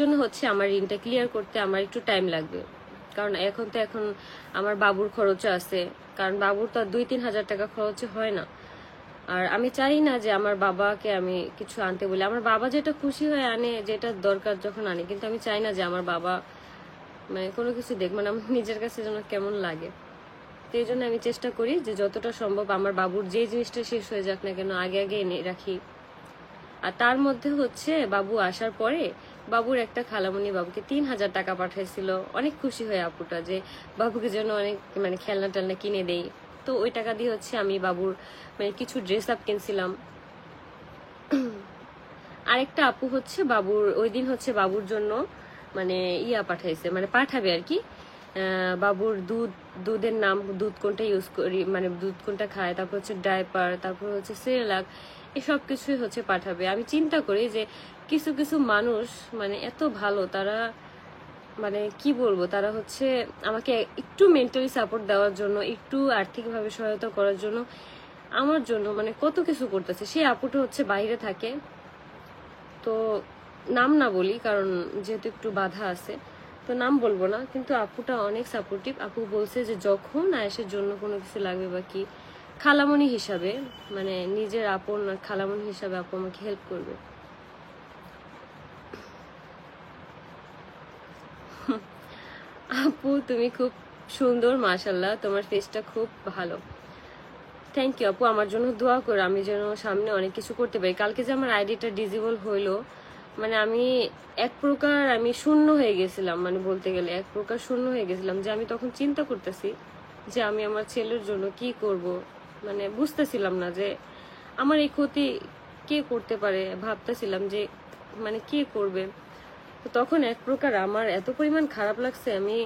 জন্য হচ্ছে আমার ঋণটা ক্লিয়ার করতে আমার একটু টাইম লাগবে, কারণ এখন আমার বাবুর খরচও আছে, কারণ বাবুর তো 2-3 হাজার টাকা খরচ হয় না। আর আমি চাই না যে আমার বাবাকে আমি কিছু আনতে বলি, আমার বাবা যেটা খুশি হয়ে আনে, যেটা দরকার যখন আনে, কিন্তু আমি চাই না যে আমার বাবা মানে কোনো কিছু দেখ, মানে আমার নিজের কাছে যেন কেমন লাগে। তো এই জন্য আমি চেষ্টা করি যে যতটা সম্ভব আমার বাবুর যে জিনিসটা শেষ হয়ে যাক না কেন আগে আগে এনে রাখি। আর তার মধ্যে হচ্ছে বাবু আসার পরে বাবুর একটা খালামণি বাবুকে 3,000 টাকা পাঠাইছিল, অনেক খুশি হয়ে আপুটা যে বাবুকে জন্য অনেক মানে খেলনা টেলনা কিনে দেই। তো ওই টাকা দিয়ে হচ্ছে আমি বাবুর মানে কিছু ড্রেস আপ কিনছিলাম। আরেকটা আপু হচ্ছে বাবুর ওই দিন হচ্ছে বাবুর জন্য মানে পাঠাইছে, মানে পাঠাবে আর কি। বাবুর দুধের নাম, দুধ কোনটা ইউজ করি, মানে দুধ কোনটা খায়, তারপর হচ্ছে ডাইপার, তারপর হচ্ছে সেরেলাক, এসব কিছুই হচ্ছে পাঠাবে। আমি চিন্তা করি যে কিছু কিছু মানুষ মানে এত ভালো, তারা মানে কি বলবো, তারা হচ্ছে আমাকে একটু মেন্টালি সাপোর্ট দেওয়ার জন্য, একটু আর্থিকভাবে সহায়তা করার জন্য আমার জন্য মানে কত কিছু করতেছে। সেই আপুটা হচ্ছে বাইরে থাকে, তো নাম না বলি কারণ যেহেতু একটু বাধা আছে, তো নাম বলবো না, কিন্তু আপুটা অনেক সাপোর্টিভ। আপু বলছে যে যখন আয়েশের জন্য কোনো কিছু লাগবে বা কি, খালামণি হিসাবে মানে নিজের আপন খালামণি হিসাবে আপু আমাকে হেল্প করবে। আপু তুমি খুব সুন্দর, মাশাল্লাহ, তোমার ফেসটা খুব ভালো। থ্যাংক ইউ আপু, আমার জন্য দোয়া করো আমি যেন সামনে অনেক কিছু করতে পারি। কালকে যে আমার আইডিটা ডিজেবল হইলো, মানে আমি এক প্রকার আমি শূন্য হয়ে গেছিলাম, মানে বলতে গেলে এক প্রকার শূন্য হয়ে গেছিলাম, যে আমি তখন চিন্তা করতেছি যে আমি আমার ছেলের জন্য কি করব, মানে বুঝতেছিলাম না যে আমার এই ক্ষতি কে করতে পারে, ভাবতেছিলাম যে মানে কে করবে। তো তখন এক প্রকার আমার এত পরিমাণ খারাপ লাগছে, আমি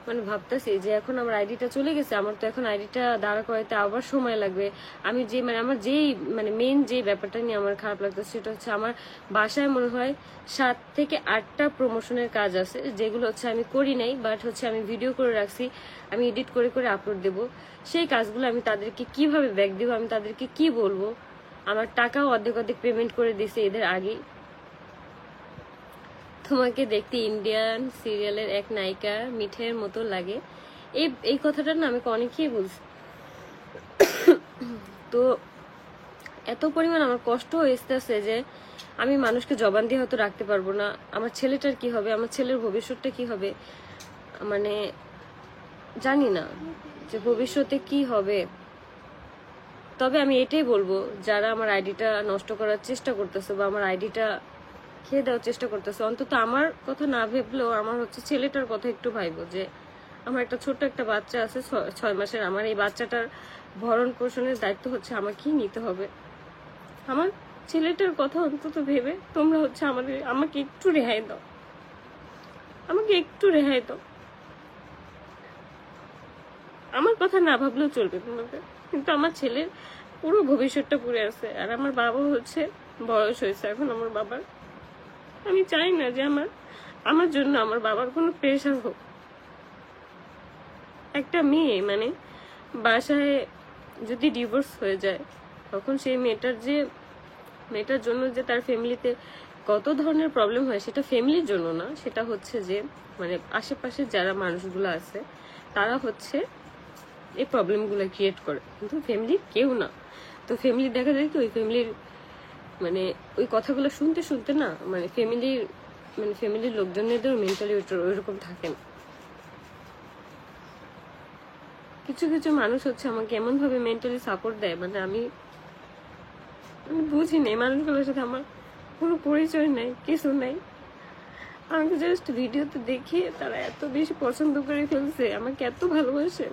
মানে ভাবতেছি যে এখন আমার আইডিটা চলে গেছে, আমার তো এখন আইডিটা দাঁড়া করাইতে আবার সময় লাগবে। আমি যে মানে আমার যেই মানে মেন যে ব্যাপারটা নিয়ে আমার খারাপ লাগতেছে সেটা হচ্ছে আমার বাসায় মনে হয় 7 থেকে 8টা প্রমোশনের কাজ আছে, যেগুলো হচ্ছে আমি করি নাই, বাট হচ্ছে আমি ভিডিও করে রাখছি, আমি এডিট করে করে আপলোড দেব। সেই কাজগুলো আমি তাদেরকে কিভাবে ব্যাক দেবো, আমি তাদেরকে কি বলবো। আমার টাকাও অর্ধেক অর্ধেক পেমেন্ট করে দিছে এদের আগেই। তোমাকে দেখতে ইন্ডিয়ান সিরিয়ালের এক নায়িকা মিঠের মতো লাগে, এই কথাটা না আমাকে অনেকেই বলছে। তো এত পরিমাণ আমার কষ্ট হয়েছে যে আমি মানুষকে জবান দিয়ে হয়তো রাখতে পারবো না। আমার ছেলেটার কি হবে, আমার ছেলের ভবিষ্যৎটা কি হবে, মানে জানি না যে ভবিষ্যতে কি হবে। তবে আমি এটাই বলবো, যারা আমার আইডিটা নষ্ট করার চেষ্টা করতেছে বা আমার আইডিটা খেয়ে দেওয়ার চেষ্টা করতেছে, অন্তত আমার কথা না ভেবলেও আমার হচ্ছে ছেলেটার কথা একটু ভাইবো, যে আমার একটা ছোট্ট একটা বাচ্চা আছে 6 মাসের, আমার এই বাচ্চাটার ভরণ পোষণের দায়িত্ব হচ্ছে আমাকেই নিতে হবে। আমার ছেলেটার কথা অন্তত ভেবে তোমরা হচ্ছে আমাকে একটু রেহাই দাও, আমাকে একটু রেহাই দাও। আমার কথা না ভাবলেও চলবে তোমাদের, কিন্তু আমার ছেলের পুরো ভবিষ্যৎটা পড়ে আছে। আর আমার বাবা হচ্ছে বয়স হয়েছে এখন আমার বাবার, আমি চাই না যে আমার জন্য আমার বাবার কোনো প্রেশার হোক। একটা মেয়ে মানে বাসায় যদি ডিভোর্স হয়ে যায়, তখন সেই মেয়েটার জন্য যে তার ফ্যামিলিতে কত ধরনের প্রবলেম হয়, সেটা ফ্যামিলির জন্য না, সেটা হচ্ছে যে মানে আশেপাশে যারা মানুষগুলো আছে তারা হচ্ছে এই প্রবলেমগুলো ক্রিয়েট করে, কিন্তু ফ্যামিলির কেউ না। তো ফ্যামিলি দেখা যায় কি ওই ফ্যামিলির মানে ওই কথাগুলো শুনতে শুনতে না মানে ফ্যামিলির লোকজনেদের মেন্টালি ওইরকম থাকে না। কিছু কিছু মানুষ হচ্ছে আমাকে এমন ভাবে মেন্টালি সাপোর্ট দেয়, মানে আমি বুঝি নেই, মানুষগুলোর সাথে আমার কোনো পরিচয় নাই, কিছু নাই। আমাকে জাস্ট ভিডিওতে দেখে তারা এত বেশি পছন্দ করে ফেলছে, আমাকে এত ভালোবাসে।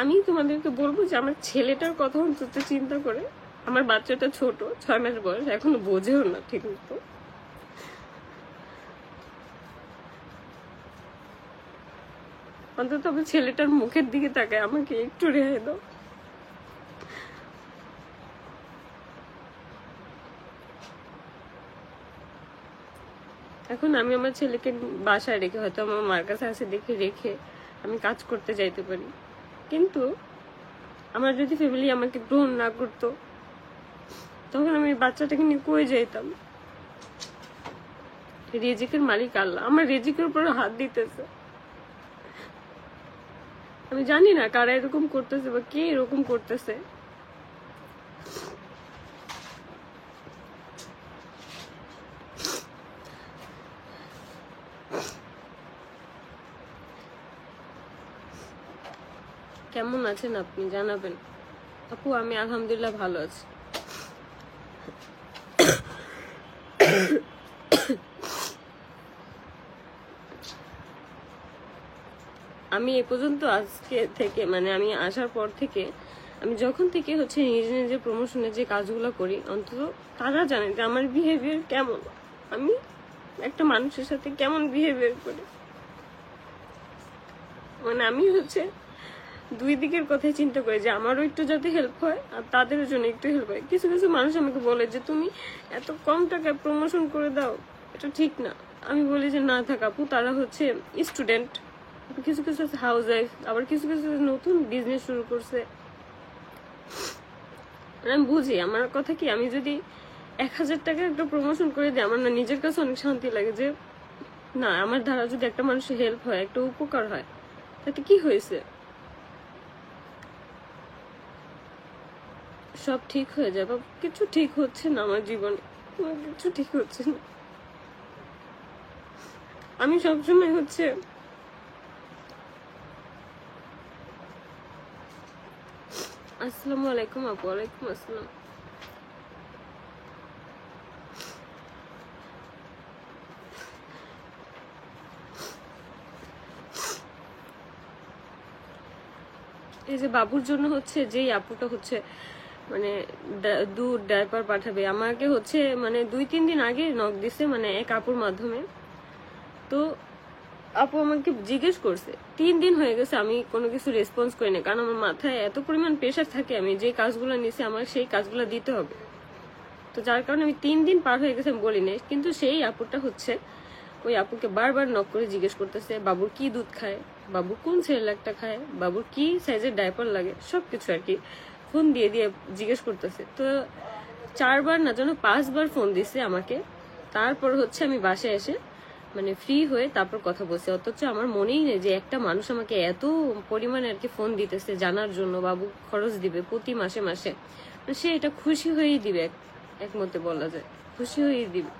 আমি তোমাদেরকে বলবো যে আমার ছেলেটার কথা অন্তত চিন্তা করে, আমার বাচ্চাটা ছোট, 6 মাস বয়স, এখনো বোঝেও না ঠিক মতো। অন্তত আমার ছেলেটার মুখের দিকে তাকায়, আমাকে একটু রেহাই দাও। এখন আমি আমার ছেলেকে বাসায় রেখে, হয়তো আমার মার কাছে আসে দেখে রেখে আমি কাজ করতে যাইতে পারি, কিন্তু আমার যদি ফ্যামিলি আমাকে গ্রহণ না করতো, তখন আমি বাচ্চাটাকে নিয়ে কই যাইতাম। রিজিকের মালিক আল্লাহ, আমার রিজিকের উপর হাত দিতেছে। আমি জানি না কারা এরকম করতেছে বা কে এরকম করতেছে। কেমন আছেন আপনি জানাবেন। আপু আমি আলহামদুলিল্লাহ ভালো আছি। আমি এ পর্যন্ত আজকে থেকে মানে আমি আসার পর থেকে আমি যখন থেকে হচ্ছে নিজে নিজে প্রমোশনের যে কাজগুলো করি, অন্তত তারা জানে যে আমার বিহেভিয়ার কেমন, আমি একটা মানুষের সাথে কেমন বিহেভিয়ার করি। মানে আমি হচ্ছে দুই দিকের কথাই চিন্তা করি যে আমারও একটু যাতে হেল্প হয় আর তাদের জন্য একটু হেল্প হয়। কিছু কিছু মানুষ আমাকে বলে যে তুমি এত কম টাকায় প্রমোশন করে দাও, এটা ঠিক না। আমি বলি যে না থাক আপু, তারা হচ্ছে স্টুডেন্ট, কিছু কিছু হাউস ওয়াইফ, আবার কিছু কিছু নতুন বিজনেস শুরু করছে। আমি বুঝি আমার কথা কি, আমি যদি 1000 টাকা একটা প্রমোশন করে দিই, আমার না নিজের কাছে অনেক শান্তি লাগে যে না আমার দ্বারা যদি একটা মানুষের হেল্প হয়, একটা উপকার হয়, তাতে কি হয়েছে, সব ঠিক হয়ে যাবে। কিছু ঠিক হচ্ছে না আমার জীবনে, কিছু ঠিক হচ্ছে না। আমি সবসময় হচ্ছে আসসালামু আলাইকুম আপু। ওয়ালাইকুম আসসালাম। এই যে বাবুর জন্য হচ্ছে যেই আপুটা হচ্ছে মানে দুধ ডাইপার পাঠাবে, আমাকে হচ্ছে মানে 2-3 দিন আগে নক দিছে, মানে এক আপুর মাধ্যমে। তো আপু আমাকে জিজ্ঞেস করছে, 3 দিন হয়ে গেছে আমি কোনো কিছু রেসপন্স করি না, কারণ আমার মাথায় এত পরিমাণ প্রেশার থাকে, আমি যে কাজগুলো নিছি আমার সেই কাজগুলো দিতে হবে। তো যার কারণে আমি 3 দিন পার হয়ে গেছে আমি বলি নাই। কিন্তু সেই আপুটা হচ্ছে ওই আপুকে বারবার নক করে জিজ্ঞেস করতেছে বাবুর কি দুধ খায়, বাবু কোন সেরেলাকটা খায়, বাবুর কি সাইজের ডাইপার লাগে, সবকিছু আর কি ফোন দিয়ে দিয়ে জিজ্ঞেস করতেছে। তো 4 বার না যেন 5 বার ফোন দিছে আমাকে। তারপর হচ্ছে আমি বাসায় এসে মানে ফ্রি হয়ে তারপর কথা বলছি। অথচ আমার মনেই নেই যে একটা মানুষ আমাকে এত পরিমাণে আর কি ফোন দিতেছে জানার জন্য বাবু খরচ দিবে প্রতি মাসে মাসে, সে এটা খুশি হয়েই দিবে, একমতে বলা যায় খুশি হয়েই দিবে।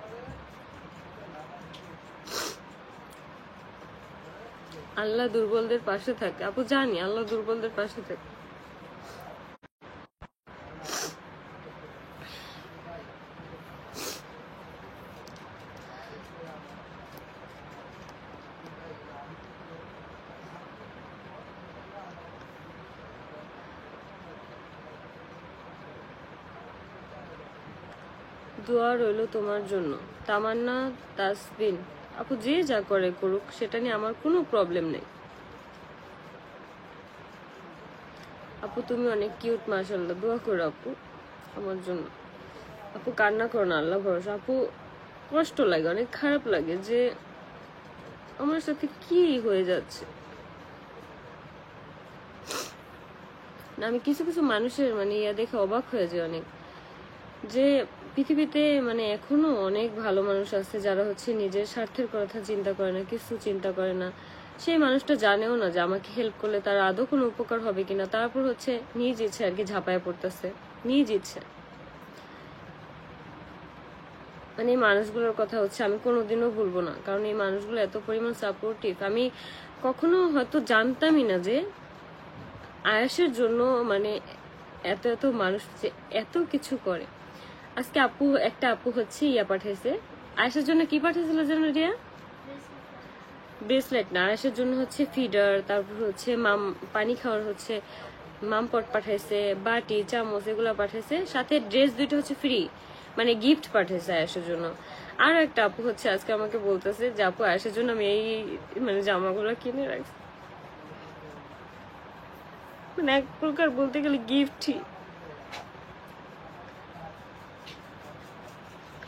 আল্লাহ দুর্বলদের পাশে থাকে আপু, জানি আল্লাহ দুর্বলদের পাশে থাকে। দোয়া রইল তোমার জন্য। তামান্না তাসবিন আপু, যে যা করে করুক সেটা নিয়ে আমার কোনো প্রবলেম নেই আপু। তুমি অনেক কিউট মাশাআল্লাহ, দোয়া করো আপু আমার জন্য। আপু কান্না করো না, আল্লাহ ভরসা। আপু কষ্ট লাগে, অনেক খারাপ লাগে যে আমার সাথে কি হয়ে যাচ্ছে। না আমি কিছু কিছু মানুষের মানে ইয়া দেখে অবাক হয়ে যায় অনেক, যে পৃথিবীতে মানে এখনো অনেক ভালো মানুষ আছে যারা হচ্ছে নিজের স্বার্থের কথা চিন্তা করে না, কিছু চিন্তা করে না। সেই মানুষটা জানেও না যে আমাকে হেল্প করলে তার আদৌ কোনো উপকার হবে কিনা, তারপর হচ্ছে নিজ ইচ্ছে আর কি ঝাঁপায় পড়তেছে, নিজ ইচ্ছে। মানে এই মানুষগুলোর কথা হচ্ছে আমি কোনোদিনও ভুলবো না, কারণ এই মানুষগুলো এত পরিমাণ সাপোর্টিভ। আমি কখনো হয়তো জানতামই না যে আয়াসের জন্য মানে এত এত মানুষ যে এত কিছু করে। আজকে আপু একটা আপু হচ্ছে ইয়া পাঠাইছে আয়েশার জন্য, কি পাঠাইছিল যেন রিয়া, ব্রেসলেট না, আয়েশার জন্য হচ্ছে ফিডার, তারপর হচ্ছে পানি খাওয়ার হচ্ছে মামপট পাঠাইছে, বাটি চামচ এগুলো পাঠাইছে, সাথে ড্রেস 2টা হচ্ছে ফ্রি, মানে গিফট পাঠাইছে আয়েশার জন্য। আর একটা আপু হচ্ছে আজকে আমাকে বলতেছে যে আপু আয়েশার জন্য আমি এই মানে জামাগুলো কিনে রাখছি, মানে এক প্রকার বলতে গেলে গিফটই।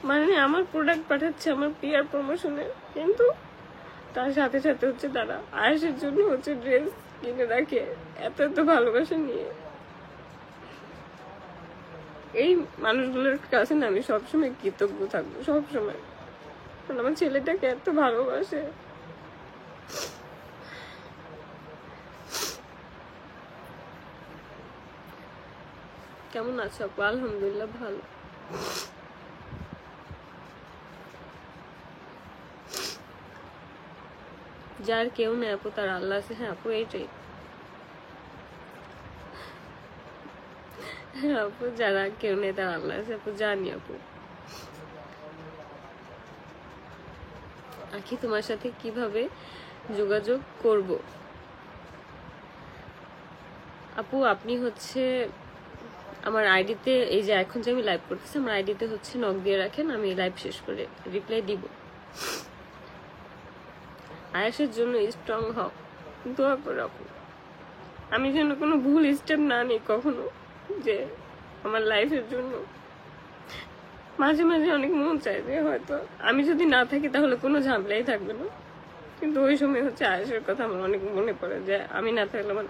মানে আমার প্রোডাক্ট পাঠাচ্ছে আমার পিআর প্রমোশনে, কিন্তু তার সাথে সাথে হচ্ছে তারা আয়েশের জন্য হচ্ছে ড্রেস কিনে রাখে, এত এত ভালোবাসা নিয়ে। এই মানুষগুলোর কাছে না আমি সবসময় কৃতজ্ঞ থাকবো, সবসময়। আমার ছেলেটাকে এত ভালোবাসে। কেমন আছো আপু? আলহামদুলিল্লাহ ভালো। যার কেউ নেই আপু তার আল্লাহ আছে। হ্যাঁ আপু এইটাই। হ্যাঁ আপু, যারা কেউ নেই তার আল্লাহ আছে আপু, জানি আপু। আখি তোমার সাথে কিভাবে যোগাযোগ করব? আপু আপনি হচ্ছে আমার আইডিতে, এই যে এখন যে আমি লাইভ করতেছি আমার আইডিতে হচ্ছে নক দিয়ে রাখেন, আমি লাইভ শেষ করে রিপ্লাই দিব। আয়াসের জন্য স্ট্রং হও, দোয়া করে আপু। আমি যেন কোনো ভুল স্টেপ না নিই কখনো, যে আমার লাইফের জন্য। মাঝে মাঝে অনেক মন চায় যে হয়তো আমি যদি না থাকি তাহলে কোনো ঝামেলাই থাকবে না, কিন্তু ওই সময় হচ্ছে আয়েশের কথা আমার অনেক মনে পড়ে যে আমি না থাকলে আমার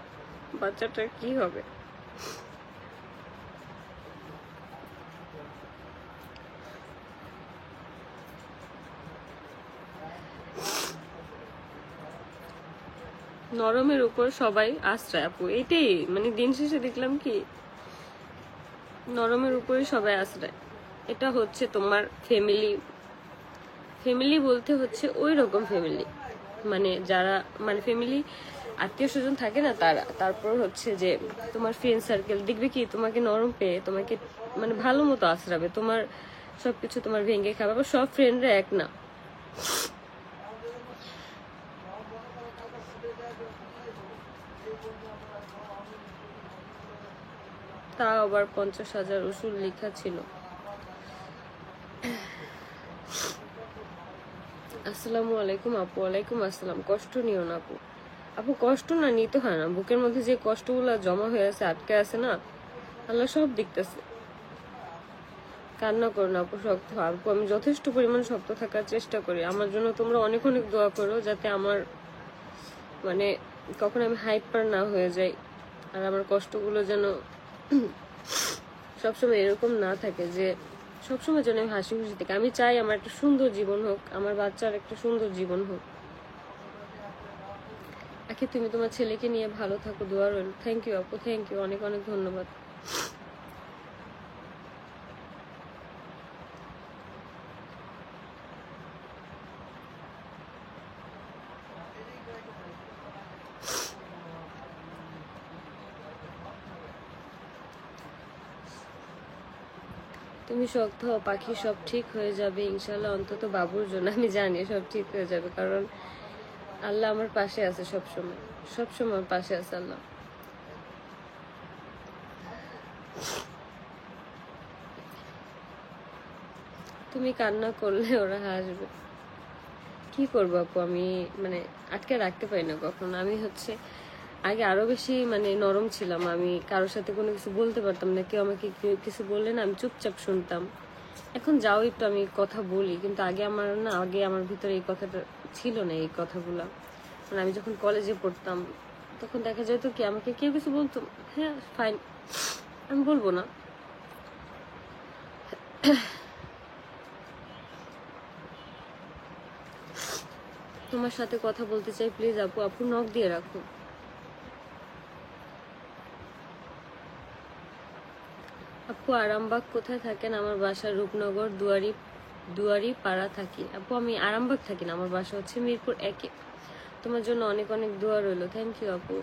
বাচ্চাটার কি হবে। নরমের উপর সবাই আশ্রয় আপু, এটাই মানে দিন শেষে দেখলাম কি নরমের উপরে সবাই আশ্রয়। এটা হচ্ছে তোমার ফ্যামিলি, ফ্যামিলি বলতে হচ্ছে ওই রকম ফ্যামিলি, মানে যারা মানে ফ্যামিলি আত্মীয় স্বজন থাকে না তারা, তারপর হচ্ছে যে তোমার ফ্রেন্ড সার্কেল দেখবে কি তোমাকে নরম পেয়ে তোমাকে মানে ভালো মতো আশ্রাবে, তোমার সবকিছু তোমার ভেঙে খাবে। আবার সব ফ্রেন্ডরা এক না। তা আবার 50,000 উসুল লেখা ছিল। আসসালামু আলাইকুম আপু। ওয়ালাইকুম আসসালাম। কষ্ট নিও না আপু। আপু কষ্ট না নিতে হয় না, বুকের মধ্যে যে কষ্টগুলো জমা হয়ে আছে, আটকে আছে না, আল্লাহ সব দেখতেছে। কান্না করো না আপু, শক্ত আপু। আমি যথেষ্ট পরিমাণ শক্ত থাকার চেষ্টা করি। আমার জন্য তোমরা অনেক অনেক দোয়া করো, যাতে আমার মানে কখন আমি হাইপার না হয়ে যাই, আর আমার কষ্টগুলো যেন সবসময় এরকম না থাকে, যে সবসময় যেন আমি হাসি খুশি থাকি। আমি চাই আমার একটা সুন্দর জীবন হোক, আমার বাচ্চার একটা সুন্দর জীবন হোক। আখি তুমি তোমার ছেলেকে নিয়ে ভালো থাকো, দোয়া রইল। থ্যাংক ইউ আপু, থ্যাংক ইউ, অনেক অনেক ধন্যবাদ। তুমি শক্ত হও পাখি, সব ঠিক হয়ে যাবে ইনশাল্লাহ। অন্তত বাবুর জন্য আমি জানি সব ঠিক হয়ে যাবে, কারণ আল্লাহ আমার পাশে আছে সবসময়, সবসময় আমার পাশে আছে আল্লাহ। তুমি কান্না করলে ওরা হাসবে। কি করবো আপু, আমি মানে আটকে রাখতে পারি না কখনো। আমি হচ্ছে আগে আরো বেশি মানে নরম ছিলাম, আমি কারোর সাথে কোনো কিছু বলতে পারতাম না, কেউ আমাকে কিছু বললে না আমি চুপচাপ শুনতাম। এখন যাও একটু আমি কথা বলি, কিন্তু আগে আমার না, আগে আমার ভিতরে এই কথাটা ছিল না, এই কথাগুলা। মানে আমি যখন কলেজে পড়তাম তখন দেখা যেত কি আমাকে কেউ কিছু বলতো, হ্যাঁ ফাইন, আমি বলবো না। তোমার সাথে কথা বলতে চাই, প্লিজ আপু। আপু নক দিয়ে রাখো। আপু আরামবাগ কোথায় থাকেন? আমার বাসা রূপনগর দুয়ারি পাড়া থাকি। আপু আমি আরামবাগ থাকি না, আমার বাসা হচ্ছে মিরপুর 1-এ। তোমার জন্য অনেক অনেক দোয়া রইলো। থ্যাংক ইউ আপু।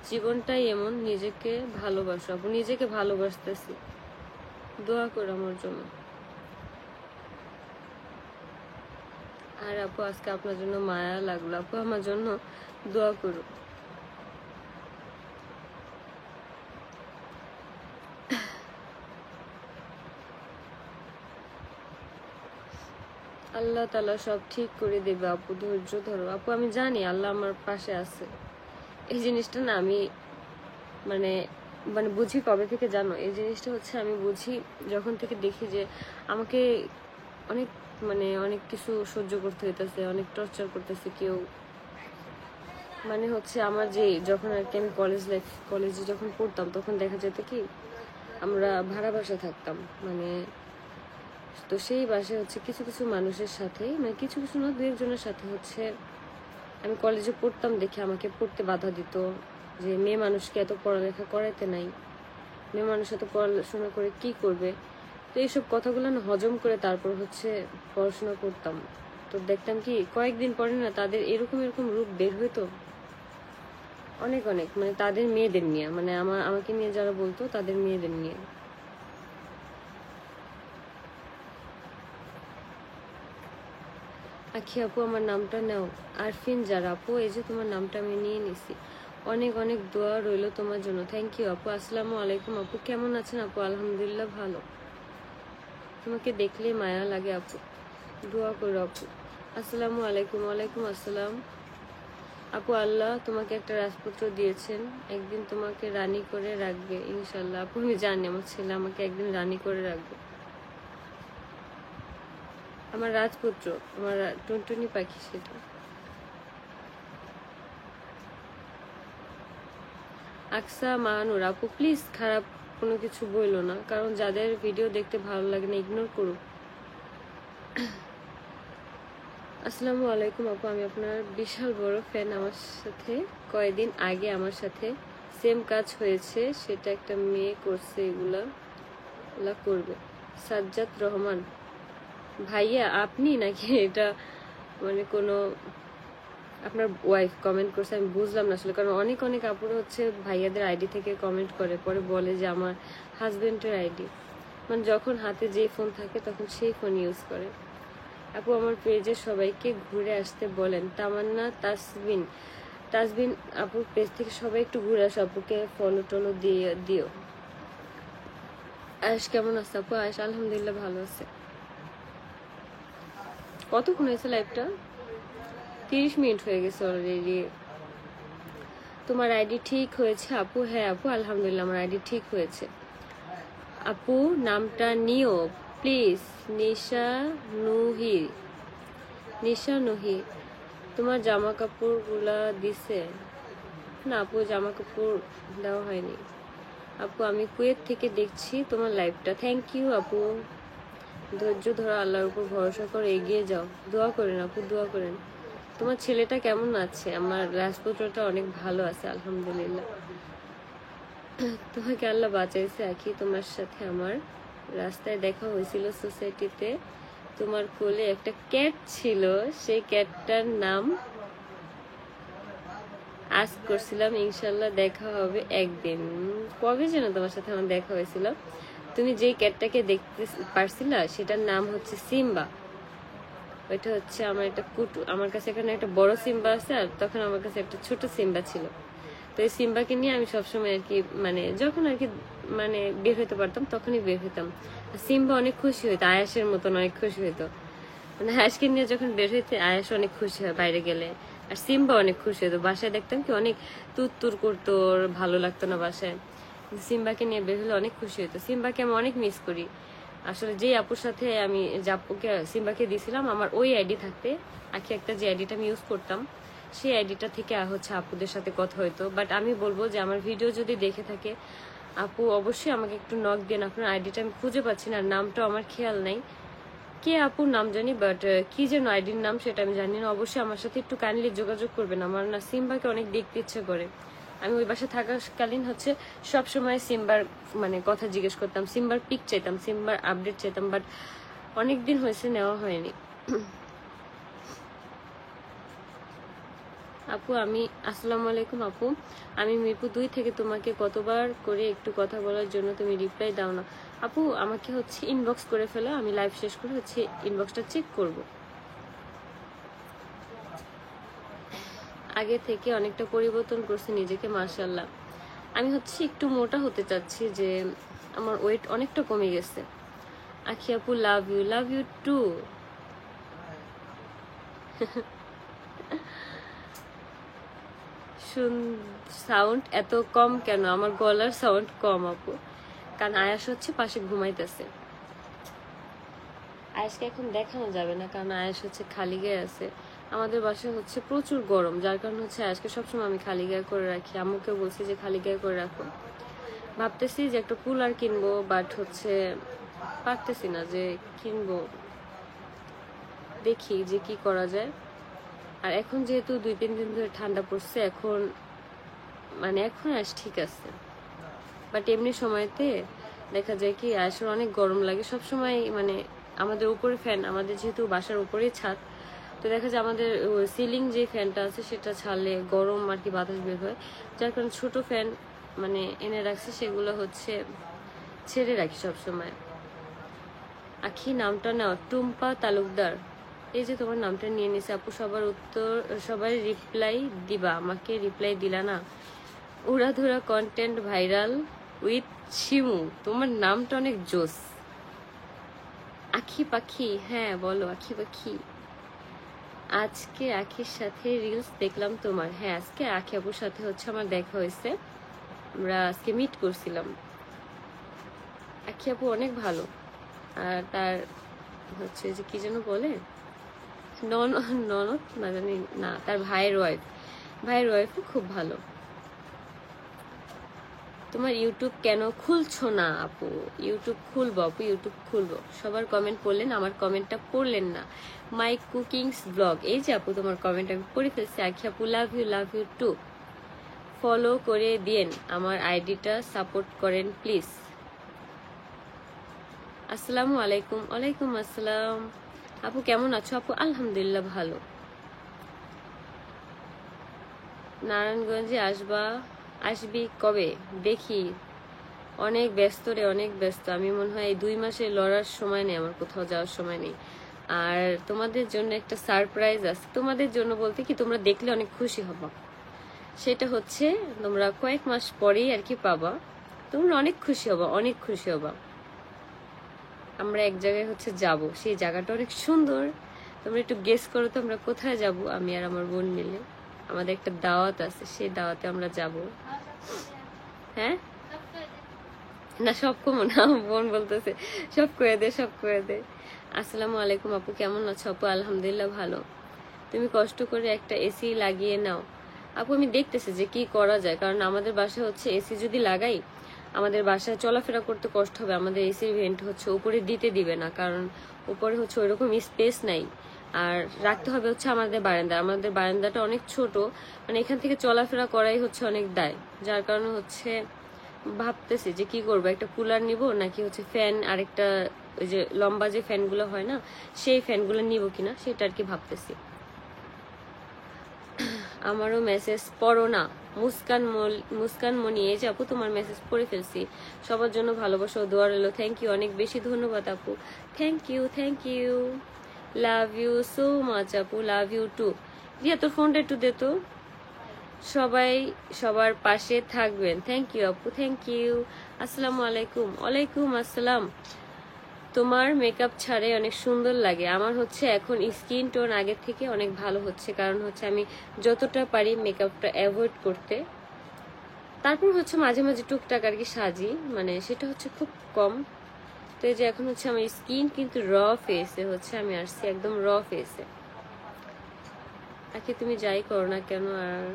জীবনটাই এমন, নিজেকে ভালোবাসো আপু। নিজেকে ভালোবাসতেছি, দোয়া করো আমার জন্য। আর আপু আজকে আপনার জন্য মায়া লাগলো আপু, আমার জন্য দোয়া করো। আল্লাহ তাআলা সব ঠিক করে দেবে আপু, ধৈর্য ধরো আপু। আমি জানি আল্লাহ আমার পাশে আছে। এই জিনিসটা না আমি মানে মানে বুঝি কবে থেকে জানো? এই জিনিসটা হচ্ছে আমি বুঝি যখন থেকে দেখি যে আমাকে অনেক মানে অনেক কিছু সহ্য করতে হইতেছে, অনেক টর্চার করতেছে কেউ। মানে হচ্ছে আমার যে যখন আর কি আমি কলেজে যখন পড়তাম তখন দেখা যেত কি আমরা ভাড়া বাসা থাকতাম, মানে তো সেই বাসায় হচ্ছে কিছু কিছু মানুষের সাথে, মানে কিছু কিছু না, 2-1 জনের সাথে হচ্ছে আমি কলেজে পড়তাম দেখে আমাকে পড়তে বাধা দিত, যে মেয়ে মানুষকে এত পড়ালেখা করাতে নাই, মেয়ে মানুষ এত পড়াশোনা করে কি করবে। তো এইসব কথাগুলো না হজম করে তারপর হচ্ছে পড়াশোনা করতাম। তো দেখতাম কি কয়েকদিন পরে না তাদের এরকম এরকম রূপ বের হইতো, অনেক অনেক, মানে তাদের মেয়েদের নিয়ে, মানে আমাকে নিয়ে যারা বলতো তাদের মেয়েদের নিয়ে। আখি আপু আমার নামটা নাও। আরফিন যারা আপু, এই যে তোমার নামটা আমি নিয়ে নিছি। অনেক অনেক দোয়া রইলো তোমার জন্য। থ্যাংক ইউ আপু। আসসালামু আলাইকুম আপু, কেমন আছেন আপু? আলহামদুলিল্লাহ ভালো। তোমাকে দেখলে মায়া লাগে আপু, দোয়া করো আপু। আসসালামু আলাইকুম। ওয়ালাইকুম আসসালাম আপু। আল্লাহ তোমাকে একটা রাজপুত্র দিয়েছেন, একদিন তোমাকে রানী করে রাখবে ইনশাল্লাহ আপু। আমি জানি আমার ছেলে আমাকে একদিন রানী করে রাখবে। আমার রাজপুত্র, আমার টুনটুনি পাখি সেটা। আকসা মাহানুর আপু, প্লিজ খারাপ কোনো কিছু বইলো না, কারণ যাদের ভিডিও দেখতে ভালো লাগে না ইগনোর করো। আসসালামু আলাইকুম আপু, আমি আপনার বিশাল বড় ফ্যান। আমার সাথে কয়েকদিন আগে আমার সাথে সেম কাজ হয়েছে, সেটা একটা মেয়ে করছে, এগুলা করবে। সাজ্জাদ রহমান ভাইয়া আপনি নাকি এটা, মানে কোনো আপনার ওয়াইফ কমেন্ট করছে, আমি বুঝলাম না আসলে, কারণ অনেক অনেক আপুরা হচ্ছে ভাইয়াদের আইডি থেকে কমেন্ট করে, পরে বলে যে আমার হাজবেন্ডের আইডি, মানে যখন হাতে যেই ফোন থাকে তখন সেই ফোন ইউজ করে। আপু আমার পেজে সবাইকে ঘুরে আসতে বলেন। তামান্না তাসবিন, তাসবিন আপুর পেজ থেকে সবাই একটু ঘুরে আসো, আপুকে ফলো টলো দিয়ে দিও। আয়েশ কেমন আছে আপু? আয়েশ আলহামদুলিল্লাহ ভালো আছে। কতক্ষণ হয়েছে লাইভটা? 30 মিনিট হয়ে গেছে অলরেডি। তোমার আইডি ঠিক হয়েছে আপু? হ্যাঁ আপু আলহামদুলিল্লাহ আমার আইডি ঠিক হয়েছে। আপু নামটা নিও প্লিজ। নিশা নুহি, নিশা নুহি। তোমার জামা কাপড় গুলা দিছে না আপু? জামা কাপড় দেওয়া হয়নি আপু। আমি কুয়েত থেকে দেখছি তোমার লাইভটা। থ্যাংক ইউ আপু। ধৈর্য ধরো, আল্লাহর উপর ভরসা করে এগিয়ে যাও। দোয়া করেন আপু, দোয়া করেন। তোমার ছেলেটা কেমন আছে? আমার রাজপুত্রটা অনেক ভালো আছে আলহামদুলিল্লাহ। তোমাকে আল্লাহ বাঁচাইছে আখি। তোমার সাথে আমার রাস্তায় দেখা হয়েছিল সোসাইটিতে, তোমার কোলে একটা ক্যাট ছিল, সেই ক্যাটটার নাম আজ করছিলাম, ইনশাল্লাহ দেখা হবে একদিন। কবে যেন তোমার সাথে আমার দেখা হয়েছিল, তুমি যেই ক্যাটটাকে দেখতে পারছিলা সেটার নাম হচ্ছে সিম্বা। ওইটা হচ্ছে আমার একটা কুটু, আমার কাছে এখানে একটা বড় সিম্বা আছে, আর তখন আমার কাছে একটা ছোট সিম্বা ছিল। তো এই সিম্বাকে নিয়ে আমি সবসময় আর কি, মানে যখন আর কি মানে বের হইতে পারতাম তখনই বের হইতাম। সিম্বা অনেক খুশি হইতো, আয়াসের মতন অনেক খুশি হইতো, মানে আয়াসকে নিয়ে যখন বের হইতে আয়াস অনেক খুশি হয় বাইরে গেলে, আর সিম্বা অনেক খুশি হতো। বাসায় দেখতাম কি অনেক তুর করতো, ওর ভালো লাগতো না বাসায়, সিম্বাকে নিয়ে বের হলে অনেক খুশি হতো। সিম্বাকে আমি অনেক মিস করি আসলে। যেই আপুর সাথে আমি যে আপুকে সিম্বাকে দিয়েছিলাম, আমার ওই আইডি থাকতে আখি একটা যে আইডিটা আমি ইউজ করতাম, সেই আইডিটা থেকে হচ্ছে আপুদের সাথে কথা হইতো। বাট আমি বলবো যে আমার ভিডিও যদি দেখে থাকে আপু, অবশ্যই আমাকে একটু নক দেন। আপনার আইডিটা আমি খুঁজে পাচ্ছি না, নামটা আমার খেয়াল নাই, কে আপুর নাম জানি, বাট কি যেন আইডির নাম সেটা আমি জানি না। অবশ্যই আমার সাথে একটু কাইন্ডলি যোগাযোগ করবেন, আমার না সিম্বাকে অনেক দেখতে ইচ্ছে করে। আমি ওই বাসায় থাকাকালীন হচ্ছে সবসময় সিম্বার মানে কথা জিজ্ঞেস করতাম, সিম্বার পিক চাইতাম, সিম্বার আপডেট চাইতাম, বাট অনেকদিন হয়েছে নেওয়া হয়নি। আপু আমি, আসসালামু আলাইকুম আপু, আমি মিরপুর 2 থেকে তোমাকে কতবার করে একটু কথা বলার জন্য তুমি রিপ্লাই দাও না আপু। আমাকে হচ্ছে ইনবক্স করে ফেলো, আমি লাইভ শেষ করে হচ্ছে ইনবক্সটা চেক করব। আগে থেকে অনেকটা পরিবর্তন করছি নিজেকে মাশাআল্লাহ। আমি হচ্ছে একটু মোটা হতে চাচ্ছি, যে আমার ওয়েট অনেকটা কমে গেছে। আখি আপু লাভ ইউ টু। সাউন্ড এত কম কেন? আমার গলার সাউন্ড কম আপু, কারণ আয়াস হচ্ছে পাশে ঘুমাইতেছে। আয়াসকে এখন দেখানো যাবে না, কারণ আয়াস হচ্ছে খালি গায়ে আছে। আমাদের বাসায় হচ্ছে প্রচুর গরম, যার কারণে হচ্ছে আয়াসকে সবসময় আমি খালি গায়ে করে রাখি। আম্মুকে বলছি যে খালি গায়ে করে রাখো। ভাবতেছি যে একটা কুলার কিনবো, বাট হচ্ছে পারতেছি না যে কিনবো, দেখি যে কি করা যায়। আর এখন যেহেতু 2-3 দিন ধরে ঠান্ডা পড়ছে, এখন মানে এখন আজ ঠিক আছে, বাট এমনি সময়তে দেখা যায় কি আসলে অনেক গরম লাগে সব সময়। মানে আমাদের উপরে ফ্যান, আমাদের যেহেতু বাসার উপরেই ছাদ, তো দেখা যায় আমাদের সিলিং যে ফ্যানটা আছে সেটা ছাড়লে গরম আর কি বাতাস বের হয়, যার কারণে ছোট ফ্যান মানে এনে রাখছি, সেগুলো হচ্ছে ছেড়ে রাখি সব সময়। আখি নামটা নাও, টুম্পা তালুকদার। এই যে তোমার নামটা নিয়ে নিছে আপু, সবার উত্তর, সবাই রিপ্লাই দিবা, আমাকে রিপ্লাই দিলা না। উড়াধুরা কন্টেন্ট ভাইরাল উইথ শিমু, তোমার নামটা অনেক জোস। আখি পাখি, হ্যাঁ বলো আখি পাখি। আজকে আখির সাথে রিলস দেখলাম তোমার। হ্যাঁ আজকে আখি আপুর সাথে হচ্ছে আমার দেখা হয়েছে, আমরা আজকে মিট করছিলাম। আখি আপু অনেক ভালো, আর তার হচ্ছে যে কি যেন বলে ননদ না জানি না, তার ভাইয়ের ওয়াইফও খুব ভালো। তোমার ইউটিউব কেন খুলছো না আপু? ইউটিউব খুলবো আপু, ইউটিউব খুলবো। সবার কমেন্ট পড়লেন, আমার কমেন্টটা পড়লেন না। মাই কুকিংস ব্লগ, এই যে আপু তোমার কমেন্ট আমি পড়ে ফেলছি। আখি আপু লাভ ইউ টু। ফলো করে দিয়েন আমার আইডিটা, সাপোর্ট করেন প্লিজ। আসসালামু আলাইকুম। ওয়ালাইকুম আসসালাম। আপু কেমন আছো? আপু আলহামদুলিল্লাহ ভালো। নারায়ণগঞ্জে আসবি কবে? দেখি, অনেক ব্যস্ত রে, অনেক ব্যস্ত। আমি মনে হয় এই 2 মাসে লড়ার সময় নেই, আমার কোথাও যাওয়ার সময় নেই। আর তোমাদের জন্য একটা সারপ্রাইজ আছে। তোমাদের জন্য বলতে কি, তোমরা দেখলে অনেক খুশি হবা। সেটা হচ্ছে তোমরা কয়েক মাস পরেই আর কি পাবা, তোমরা অনেক খুশি হবা, অনেক খুশি হবা। আমরা এক জায়গায় হচ্ছে যাব, সেই জায়গাটা অনেক সুন্দর। তোমরা একটু গেস করো তো আমরা কোথায় যাব। আমি আর আমার বোন মিলে আমাদের একটা দাওয়াত আছে, সেই দাওয়াতে আমরা যাব। হ্যাঁ না, সব কমো না, বোন বলতেছে সব করে দে, সব করে দে। আসসালামু আলাইকুম আপু, কেমন আছো? আপু আলহামদুলিল্লাহ ভালো। তুমি কষ্ট করে একটা এসি লাগিয়ে নাও আপু। আমি দেখতেছি যে কি করা যায়, কারণ আমাদের বাসায় হচ্ছে এসি যদি লাগাই, আমাদের বাসায় চলাফেরা করতে কষ্ট হবে। আমাদের এসির ভেন্ট হচ্ছে উপরে দিতে দিবে না, কারণ উপরে হচ্ছে ওইরকম স্পেস নাই। আর রাখতে হবে হচ্ছে আমাদের বারান্দাটা অনেক ছোট, মানে এখান থেকে চলাফেরা করাই হচ্ছে অনেক দায়। যার কারণে হচ্ছে ভাবতেছি যে কি করবো, একটা কুলার নিব নাকি হচ্ছে ফ্যান, আরেকটা ওই যে লম্বা যে ফ্যানগুলো হয় না, সেই ফ্যানগুলো নিব কিনা সেটা আর কি ভাবতেছি। আমারও মেসেজ পড়ো না। মুস্কান মনি, এই যে আপু তোমার মেসেজ পড়ে ফেলছি। সবার জন্য ভালোবাসা ও দোয়া রইলো। থ্যাংক ইউ, অনেক বেশি ধন্যবাদ আপু। Thank you, love you so much আপু, লাভ ইউ টু। রিয়া তোর ফোনটা একটু দে তো। সবাই সবার পাশে থাকবেন। থ্যাংক ইউ আপু, থ্যাংক ইউ। আসসালামু আলাইকুম। ওয়ালাইকুম আসসালাম। তোমার মেকআপ ছাড়ে অনেক সুন্দর লাগে। আমার হচ্ছে এখন স্কিন টোন আগের থেকে অনেক ভালো হচ্ছে, কারণ হচ্ছে আমি যতটা পারি মেকআপটা অ্যাভয়েড করতে। তারপর হচ্ছে মাঝে মাঝে টুকটাক আর কি সাজি, মানে সেটা হচ্ছে খুব কম। তো এই যে এখন হচ্ছে আমার স্কিন কিন্তু র ফেসে হচ্ছে আমি আসছি, একদম র ফেসে। আগে তুমি যাই করো না কেন আর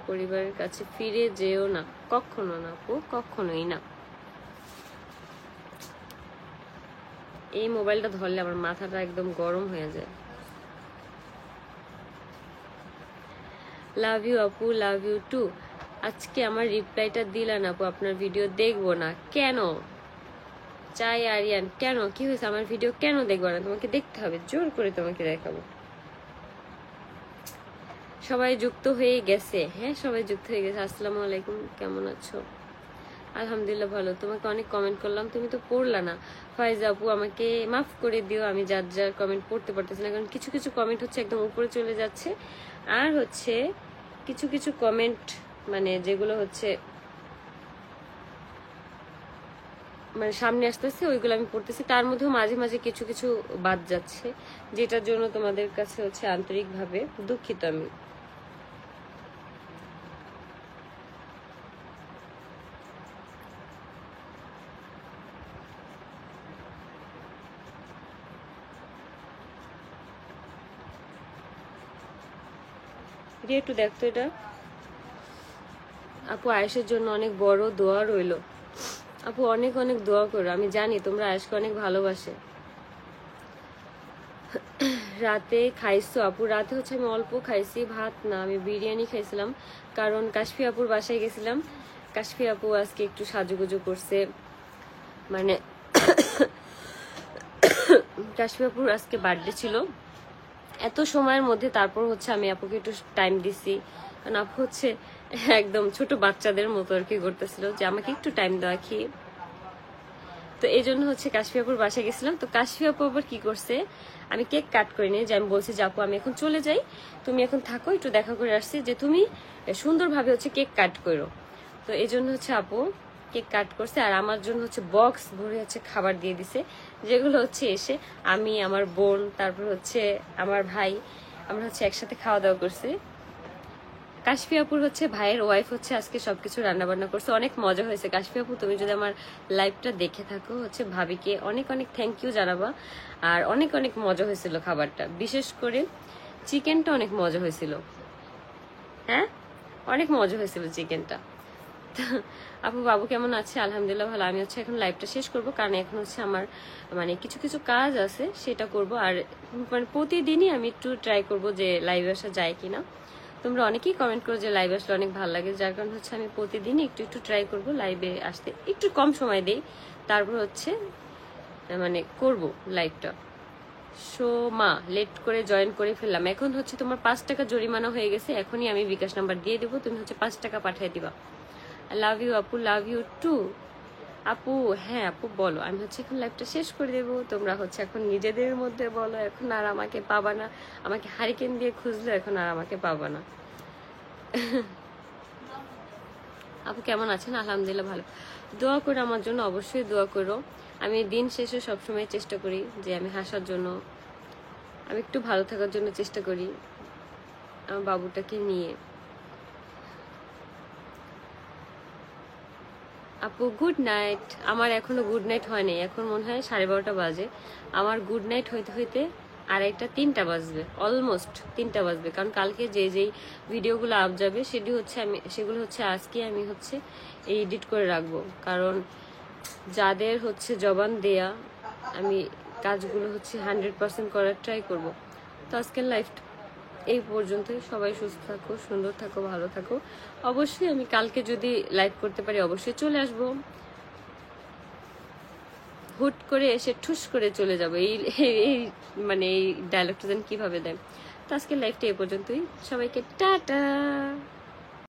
পরিবারের কাছে ফিরে যেও না। কখনো না আপু, কখনোই না। এই মোবাইলটা ধরলে আমার মাথাটা একদম গরম হয়ে যায়। লাভ ইউ আপু, লাভ ইউ টু। আজকে আমার রিপ্লাইটা দিলা না আপু, আপনার ভিডিও দেখবো না কেন? চাই আরিয়ান, কেন কি হয়েছে? আমার ভিডিও কেন দেখবো না? তোমাকে দেখতে হবে, জোর করে তোমাকে দেখাবো। সবাই যুক্ত হয়ে গেছে? হ্যাঁ সবাই যুক্ত হয়ে গেছে। আসসালামু আলাইকুম, কেমন আছো? আলহামদুলিল্লাহ ভালো। তোমাকে অনেক কমেন্ট করলাম, তুমি তো পড়লা না। ফাইজা আপু আমাকে মাফ করে দিও, আমি যার কমেন্ট পড়তে পারতেছি না, কারণ কিছু কিছু কমেন্ট হচ্ছে একদম উপরে চলে যাচ্ছে, আর হচ্ছে কিছু কিছু কমেন্ট মানে যেগুলো হচ্ছে মানে সামনে আসতেছে ওইগুলো আমি পড়তেছি, তার মধ্যেও মাঝে মাঝে কিছু কিছু বাদ যাচ্ছে, যেটার জন্য তোমাদের কাছে হচ্ছে আন্তরিকভাবে দুঃখিত আমি। একটু দেখতো এটা। আপু আয়েশের জন্য অনেক বড় দোয়া রইলো। আপু অনেক অনেক দোয়া করো, আমি জানি তোমরা আয়েশকে অনেক ভালোবাসে। রাতে খাইছো আপু? রাতে হচ্ছে আমি অল্প খাইছি, ভাত না, আমি বিরিয়ানি খাইছিলাম, কারণ কাশফি আপুর বাসায় গেছিলাম। কাশফি আপু আজকে একটু সাজুগুজু করছে, মানে কাশফি আপুর আজকে বার্থডে ছিল। এত সময়ের মধ্যে তারপর হচ্ছে আমি আপুকে একটু টাইম দিছি, কারণ আপু হচ্ছে একদম ছোট বাচ্চাদের মতো আর কি করতেছিল যে আমাকে একটু টাইম দেওয়া কি। তো এই জন্য হচ্ছে কাশফি আপুর বাসায় গেছিলাম। তো কাশফি আপু আবার কি করছে, আমি কেক কাট করে নিয়ে যে আমি বলছি যে আপু আমি এখন চলে যাই, তুমি এখন থাকো, একটু দেখা করে আসছি, যে তুমি সুন্দরভাবে হচ্ছে কেক কাট করো। তো এই জন্য হচ্ছে আপু কেক কাট করছে, আর আমার জন্য হচ্ছে বক্স ভরে হচ্ছে খাবার দিয়ে দিছে, যেগুলো হচ্ছে এসে আমি, আমার বোন, তারপর হচ্ছে আমার ভাই, আমরা হচ্ছে একসাথে খাওয়া দাওয়া করছি। কাশফি আপুর হচ্ছে ভাইয়ের ওয়াইফ হচ্ছে আজকে সবকিছু রান্না বান্না করছে, অনেক মজা হয়েছে। কাশফি আপু তুমি যদি আমার লাইভটা দেখে থাকো, হচ্ছে ভাবিকে অনেক অনেক থ্যাংক ইউ জানাবা। আর অনেক অনেক মজা হয়েছিল খাবারটা, বিশেষ করে চিকেনটা অনেক মজা হয়েছিল। হ্যাঁ, অনেক মজা হয়েছিল চিকেনটা। আপু বাবু কেমন আছে? আলহামদুলিল্লাহ ভালো। আমি হচ্ছে এখন লাইভটা শেষ করব, কারণ এখন হচ্ছে আমার মানে কিছু কিছু কাজ আছে, সেটা করব। আর মানে প্রতিদিনই আমি একটু ট্রাই করব যে লাইভে আসা যায় কিনা। তোমরা অনেকেই কমেন্ট করো যে লাইভ আসলে অনেক ভালো লাগে, যার কারণে হচ্ছে আমি প্রতিদিনই একটু একটু ট্রাই করব লাইভে আসতে, একটু কম সময় দেই, তারপর হচ্ছে মানে করব লাইভটা। সো মা লেট করে জয়েন করে ফেললাম, এখন হচ্ছে তোমার 5 টাকা জরিমানা হয়ে গেছে, এখনই আমি বিকাশ নাম্বার দিয়ে দেবো, তুমি হচ্ছে 5 টাকা পাঠিয়ে দিবা। লাভ ইউ আপু, লাভ ইউ টু আপু। হ্যাঁ আপু বলো, আমি হচ্ছে এখন লাইভটা শেষ করে দেবো, তোমরা হচ্ছে এখন নিজেদের মধ্যে বলো, এখন আর আমাকে পাবা না, আমাকে হারিকেন দিয়ে খুঁজলো, এখন আর আমাকে পাবা না। আপু কেমন আছেন? আলহামদুলিল্লাহ ভালো। দোয়া করো আমার জন্য, অবশ্যই দোয়া করো। আমি দিন শেষে সবসময় চেষ্টা করি যে আমি হাসার জন্য, আমি একটু ভালো থাকার জন্য চেষ্টা করি আমার বাবুটাকে নিয়ে। আপু গুড নাইট। আমার এখনো গুড নাইট হয়নি, এখন মনে হয় 12:30 বাজে। আমার গুড নাইট হইতে হইতে 2:30 3টা বাজবে, অলমোস্ট 3টা বাজবে, কারণ কালকে যেই ভিডিওগুলো আপ যাবে সেগুলো হচ্ছে আজকে আমি হচ্ছে এডিট করে রাখবো, কারণ যাদের হচ্ছে জবান দেয়া আমি কাজগুলো হচ্ছে 100% করার ট্রাই করব। তো আজকের লাইফটা এই পর্যন্তই। সবাই সুস্থ থাকো, সুন্দর থাকো, ভালো থাকো। অবশ্যই আমি কালকে যদি লাইভ করতে পারি অবশ্যই চলে আসব। হুট করে এসে ঠুস করে চলে যাবো, এই মানে এই ডায়লগটা যেন কিভাবে দেয়। তো আজকের লাইভটা এই পর্যন্তই, সবাইকে টাটা।